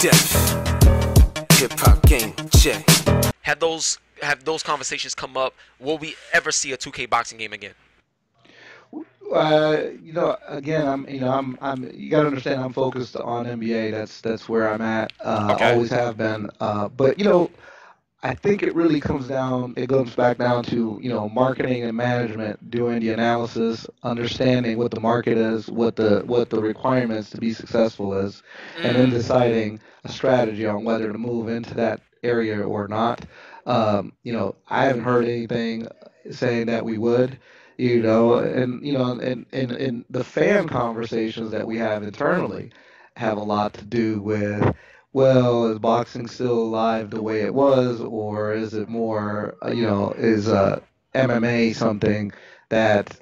Hip hop game check. Have those conversations come up? Will we ever see a 2K boxing game again? Again, you got to understand, I'm focused on NBA. That's where I'm at. Okay. Always have been. But I think it comes back down to, marketing and management, doing the analysis, understanding what the market is, what the requirements to be successful is, and then Mm. deciding a strategy on whether to move into that area or not. I haven't heard anything saying that we would, and the fan conversations that we have internally have a lot to do with, well, is boxing still alive the way it was, or is it more, is MMA something that,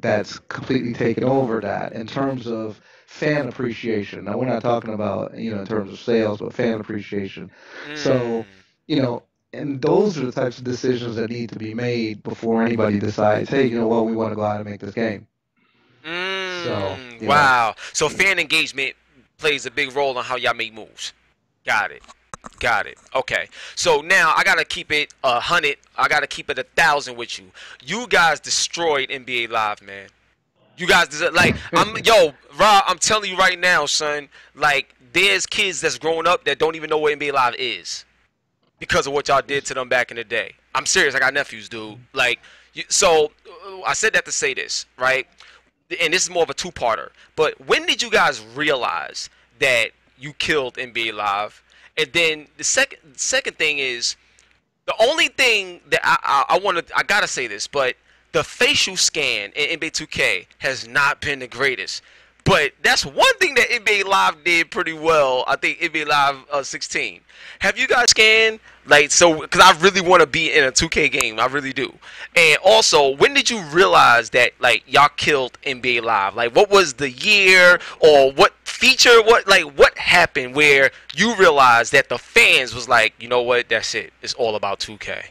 that's completely taken over that in terms of fan appreciation. Now, we're not talking about, in terms of sales, but fan appreciation. So, Mm. you know, and those are the types of decisions that need to be made before anybody decides, hey, what, we want to go out and make this game. So, Wow. So fan engagement plays a big role on how y'all make moves. Got it. Got it. Okay. So now I gotta keep it 100. I gotta keep it 1,000 with you. You guys destroyed NBA Live, man. You guys like Rob. I'm telling you right now, son. Like there's kids that's growing up that don't even know what NBA Live is because of what y'all did to them back in the day. I'm serious. I got nephews, dude. Like, so I said that to say this, right? And this is more of a two-parter. But when did you guys realize that you killed NBA Live? And then the second thing is the only thing that I gotta say this, but the facial scan in NBA2K has not been the greatest. But that's one thing that NBA Live did pretty well. I think NBA Live 16. Have you guys scanned like so? Because I really want to be in a 2K game. I really do. And also, when did you realize that like y'all killed NBA Live? Like, what was the year or what feature? What happened where you realized that the fans was like, you know what? That's it. It's all about 2K.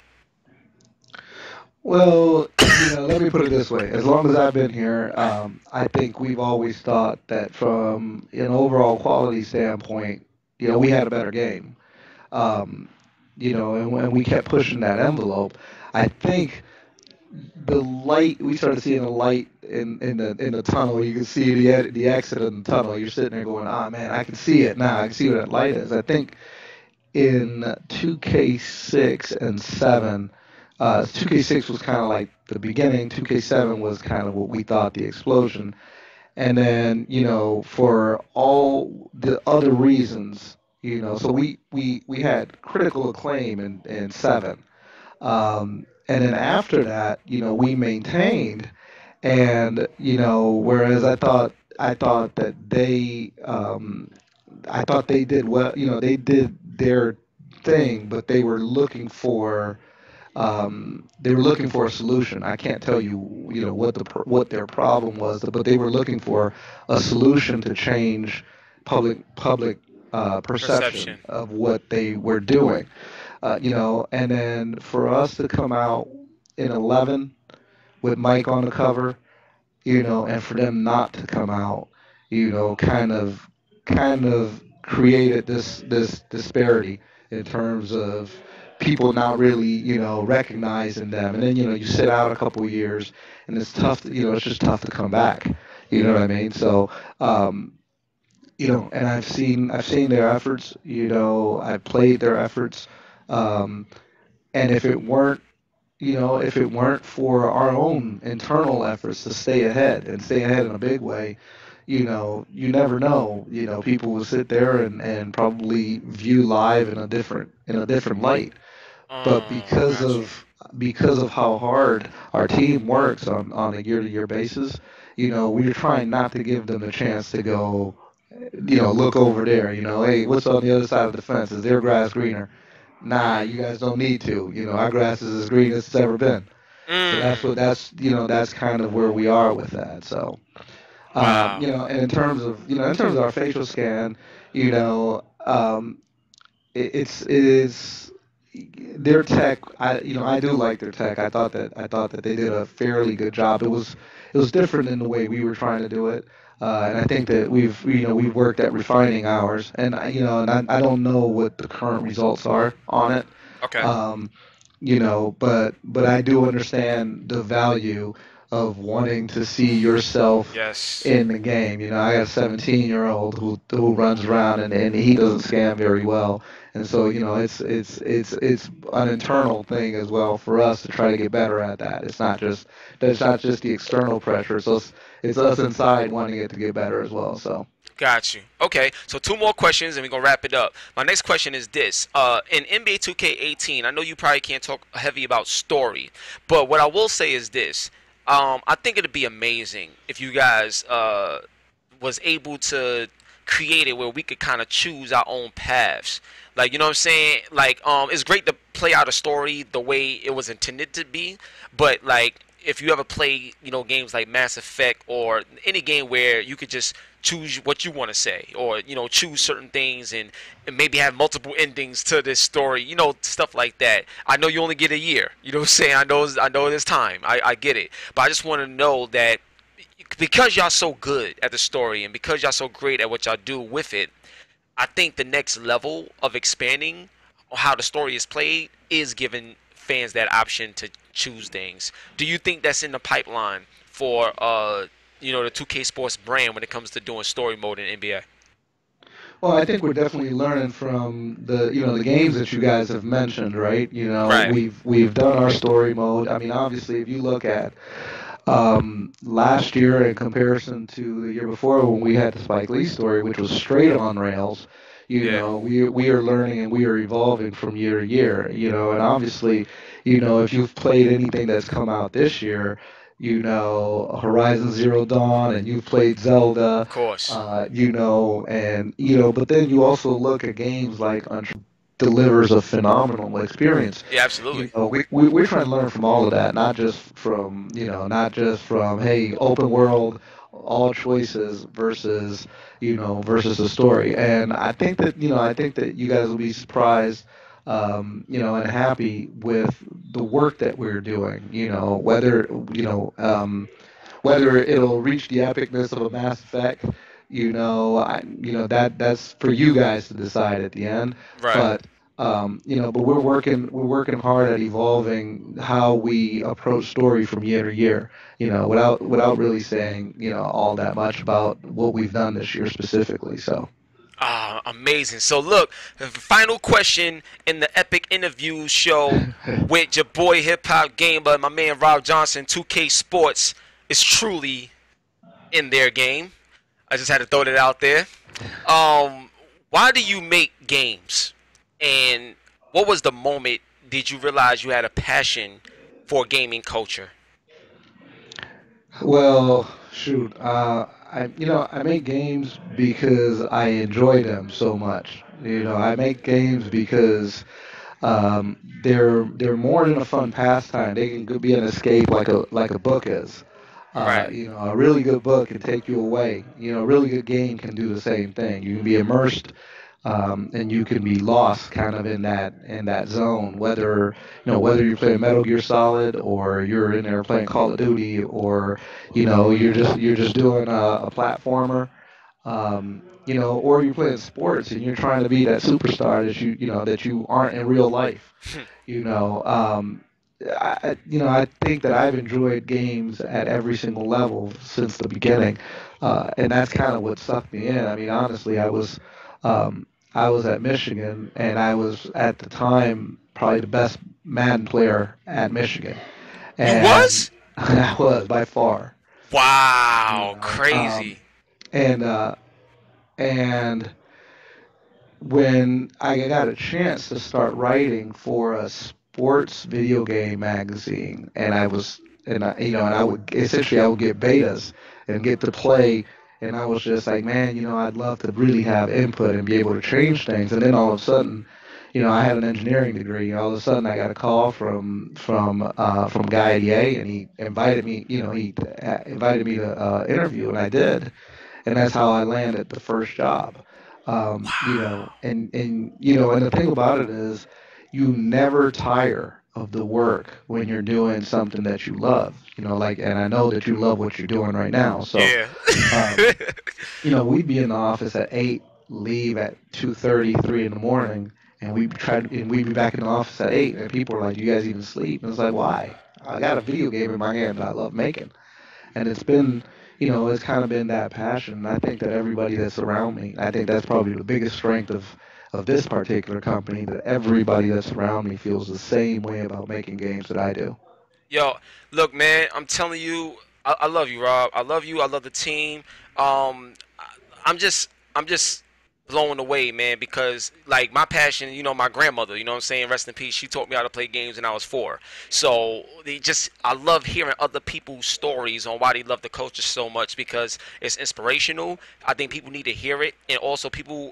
well, let me put it this way. As long as I've been here, I think we've always thought that from an overall quality standpoint, we had a better game. Um, and when we kept pushing that envelope, I think the light, we started seeing the light in the tunnel. You can see the exit in the tunnel. You're sitting there going, ah, man, I can see it now. I can see what that light is. I think in 2K6 and 7, 2K6 was kind of like the beginning. 2K7 was kind of what we thought the explosion. And then, for all the other reasons, so we had critical acclaim in 7. And then after that, we maintained, and whereas I thought that I thought they did well, they did their thing, but they were looking for a solution. I can't tell you, what their problem was, but they were looking for a solution to change public perception Perception. of what they were doing. And then for us to come out in 11 with Mike on the cover, and for them not to come out, kind of created this disparity in terms of people not really, recognizing them. And then, you sit out a couple of years, and it's tough, it's just tough to come back. You know what I mean? So, and I've seen their efforts, I've played their efforts. Um, and if it weren't for our own internal efforts to stay ahead and stay ahead in a big way, you never know. People will sit there and probably view live in a different light. But Got you. because of how hard our team works on a year-to-year basis, we're trying not to give them a chance to go, look over there. Hey, what's on the other side of the fence? Is their grass greener? Nah, you guys don't need to. Our grass is as green as it's ever been. So that's kind of where we are with that. So, Wow. and in terms of our facial scan, you know, um, it is, their tech, I do like their tech. I thought that they did a fairly good job. It was different in the way we were trying to do it. And I think that we've worked at refining ours, and I don't know what the current results are on it. Okay. Um, but I do understand the value of wanting to see yourself Yes. in the game. I got a 17-year-old who runs around and he doesn't scan very well, and so it's an internal thing as well for us to try to get better at that. It's not just the external pressure. So it's us inside wanting it to get better as well. So. Got you. Okay, so two more questions and we're gonna wrap it up. My next question is this: in NBA 2K18, I know you probably can't talk heavy about story, but what I will say is this: I think it'd be amazing if you guys was able to create it where we could kind of choose our own paths. Like, you know what I'm saying? Like, it's great to play out a story the way it was intended to be, but like, if you ever play, games like Mass Effect or any game where you could just choose what you want to say, or choose certain things, and maybe have multiple endings to this story, stuff like that. I know you only get a year. You know what I'm saying? I know there's time. I get it, but I just want to know that because y'all so good at the story and because y'all so great at what y'all do with it, I think the next level of expanding on how the story is played is giving fans that option to choose things. Do you think that's in the pipeline for the 2K Sports brand when it comes to doing story mode in NBA? Well, I think we're definitely learning from the games that you guys have mentioned, right? Right. We've done our story mode. I mean, obviously, if you look at last year in comparison to the year before when we had the Spike Lee story, which was straight on rails, Yeah. we are learning and we are evolving from year to year, and obviously, if you've played anything that's come out this year, Horizon Zero Dawn, and you've played Zelda, Of course. and but then you also look at games like delivers a phenomenal experience. Yeah, absolutely. We're trying to learn from all of that, not just from hey, open world, all choices versus the story. And I think that you guys will be surprised, and happy with the work that we're doing. Whether it'll reach the epicness of a Mass Effect, that's for you guys to decide at the end. Right. But we're working hard at evolving how we approach story from year to year. Without really saying all that much about what we've done this year specifically. So. Ah, amazing. So look, the final question in the epic interview show with your boy Hip Hop Gamer and my man Rob Johnson, 2K Sports, is truly in their game. I just had to throw that out there. Why do you make games? And what was the moment did you realize you had a passion for gaming culture? Well, shoot. I make games because I enjoy them so much. I make games because they're more than a fun pastime. They can be an escape like a book is. Right. A really good book can take you away. A really good game can do the same thing. You can be immersed, and you can be lost kind of in that zone. Whether you're playing Metal Gear Solid or you're in there playing Call of Duty or you're just doing a platformer, or you're playing sports and you're trying to be that superstar that you aren't in real life. You know, um, I think that I've enjoyed games at every single level since the beginning, and that's kind of what sucked me in. I mean, honestly, um, I was at Michigan, and I was at the time probably the best Madden player at Michigan, You and was? I was by far. You Wow, know, um, crazy. and uh, and when I got a chance to start writing for a sports video game magazine, and I would essentially I would get betas and get to play, and I was just like, man, I'd love to really have input and be able to change things. And then all of a sudden, I had an engineering degree. All of a sudden, I got a call from Guy EA, and he invited me. He invited me to interview, and I did, and that's how I landed the first job. And the thing about it is, you never tire of the work when you're doing something that you love. Like, and I know that you love what you're doing right now. So, Yeah. um, we'd be in the office at 8, leave at 2:30, 3 in the morning, and we'd be back in the office at 8, and people are like, "Do you guys even sleep?" And it's like, why? I got a video game in my hand that I love making, and it's kind of been that passion. And I think that everybody that's around me, I think that's probably the biggest strength of this particular company, that everybody that's around me feels the same way about making games that I do. Yo, look, man, I'm telling you, I love you, Rob. I love you. I love the team. I'm just blown away, man, because like my passion, my grandmother, what I'm saying, rest in peace. She taught me how to play games when I was 4. So I love hearing other people's stories on why they love the culture so much because it's inspirational. I think people need to hear it, and also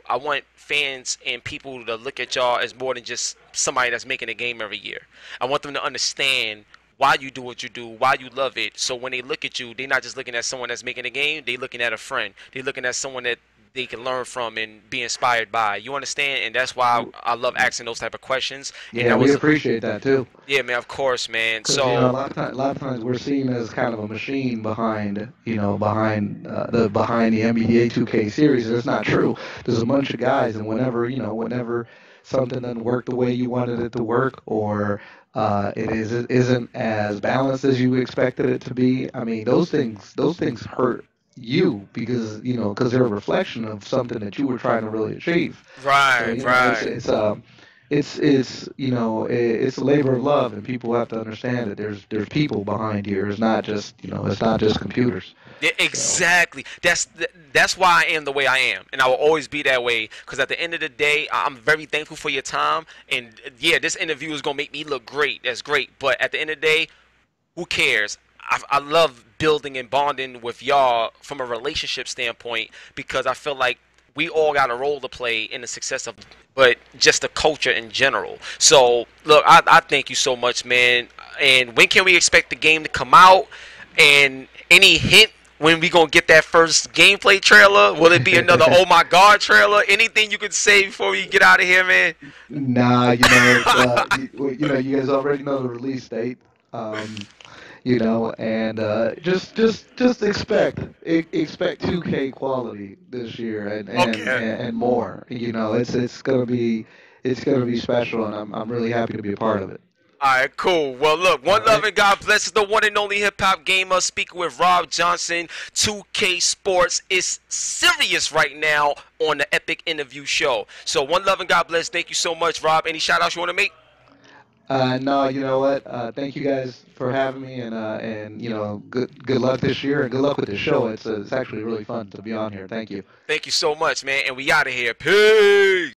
I want fans and people to look at y'all as more than just somebody that's making a game every year. I want them to understand why you do what you do, why you love it. So when they look at you, they're not just looking at someone that's making a game, they're looking at a friend. They're looking at someone that they can learn from and be inspired by. You understand? And that's why I love asking those type of questions. And Yeah, that we was, appreciate that too. yeah, man, of course, man. Because So, a lot of times we're seen as kind of a machine behind the NBA 2K series. And it's not true. There's a bunch of guys, and whenever something doesn't work the way you wanted it to work, or isn't as balanced as you expected it to be. I mean, those things hurt you because they're a reflection of something that you were trying to really achieve. So right, right. it's a labor of love, and people have to understand that there's people behind here. It's not just computers. Yeah, So exactly. That's why I am the way I am, and I will always be that way. Because at the end of the day, I'm very thankful for your time. And yeah, this interview is gonna make me look great. That's great. But at the end of the day, who cares? I love building and bonding with y'all from a relationship standpoint because I feel like we all got a role to play in the success of, but just the culture in general. So look, I thank you so much, man. And when can we expect the game to come out? And any hint when we gonna get that first gameplay trailer? Will it be another Oh My God trailer? Anything you could say before we get out of here, man? nah, it's you guys already know the release date. Um, and just expect 2K quality this year, Okay. and more. It's gonna be special, and I'm really happy to be a part of it. Alright, cool. Well, look, All one love right. and God bless is the one and only hip hop gamer speaking with Rob Johnson. 2K Sports is serious right now on the Epic Interview Show. So, one love and God bless. Thank you so much, Rob. Any shout outs you want to make? No, you know what? Thank you guys for having me, and good luck this year, and good luck with the show. It's actually really fun to be on here. Thank you. Thank you so much, man. And we out of here. Peace.